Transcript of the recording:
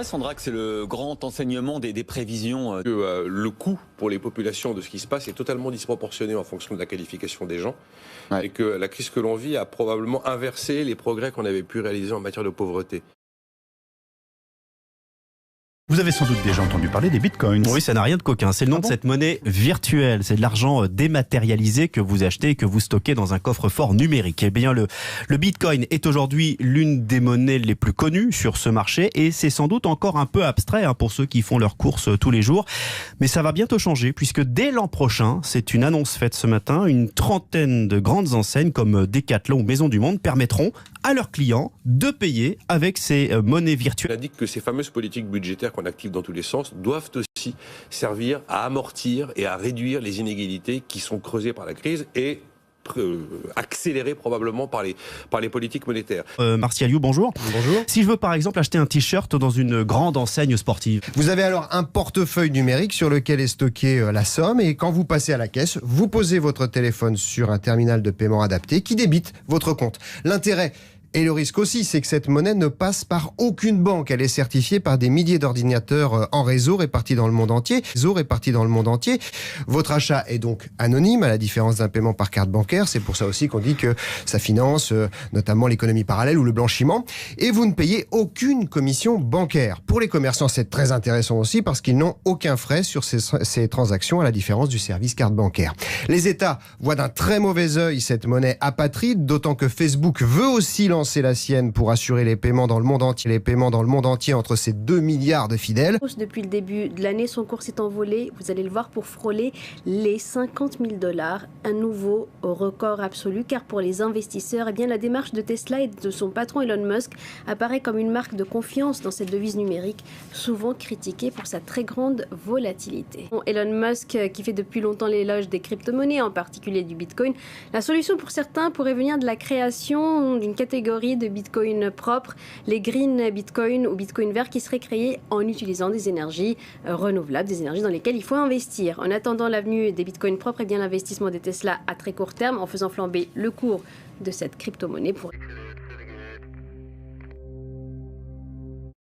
Sandra, que c'est le grand enseignement des prévisions. Le coût pour les populations de ce qui se passe est totalement disproportionné en fonction de la qualification des gens. Ouais. Et que la crise que l'on vit a probablement inversé les progrès qu'on avait pu réaliser en matière de pauvreté. Vous avez sans doute déjà entendu parler des bitcoins. Oui, ça n'a rien de coquin. C'est le nom de cette monnaie virtuelle. C'est de l'argent dématérialisé que vous achetez et que vous stockez dans un coffre-fort numérique. Eh bien, le bitcoin est aujourd'hui l'une des monnaies les plus connues sur ce marché et c'est sans doute encore un peu abstrait pour ceux qui font leurs courses tous les jours. Mais ça va bientôt changer puisque dès l'an prochain, c'est une annonce faite ce matin, une trentaine de grandes enseignes comme Decathlon ou Maison du Monde permettront à leurs clients de payer avec ces monnaies virtuelles. On indique que ces fameuses politiques budgétaires qu'on active dans tous les sens doivent aussi servir à amortir et à réduire les inégalités qui sont creusées par la crise et accélérées probablement par les politiques monétaires. Martial You, bonjour. Bonjour. Si je veux par exemple acheter un t-shirt dans une grande enseigne sportive. Vous avez alors un portefeuille numérique sur lequel est stockée la somme et quand vous passez à la caisse, vous posez votre téléphone sur un terminal de paiement adapté qui débite votre compte. L'intérêt et le risque aussi, c'est que cette monnaie ne passe par aucune banque. Elle est certifiée par des milliers d'ordinateurs en réseau répartis dans le monde entier. Votre achat est donc anonyme, à la différence d'un paiement par carte bancaire. C'est pour ça aussi qu'on dit que ça finance notamment l'économie parallèle ou le blanchiment. Et vous ne payez aucune commission bancaire. Pour les commerçants, c'est très intéressant aussi parce qu'ils n'ont aucun frais sur ces transactions, à la différence du service carte bancaire. Les États voient d'un très mauvais œil cette monnaie apatride, d'autant que Facebook veut aussi lancer la sienne pour assurer les paiements dans le monde entier entre ces 2 milliards de fidèles. Depuis le début de l'année, son cours s'est envolé, vous allez le voir, pour frôler les 50 000 $. Un nouveau record absolu, car pour les investisseurs, la démarche de Tesla et de son patron Elon Musk apparaît comme une marque de confiance dans cette devise numérique, souvent critiquée pour sa très grande volatilité. Elon Musk, qui fait depuis longtemps l'éloge des crypto-monnaies, en particulier du Bitcoin, la solution pour certains pourrait venir de la création d'une catégorie de Bitcoin propres, les Green Bitcoin ou Bitcoin vert, qui seraient créés en utilisant des énergies renouvelables, des énergies dans lesquelles il faut investir. En attendant l'avenue des Bitcoins propres, l'investissement des Tesla à très court terme, en faisant flamber le cours de cette crypto-monnaie pourrait...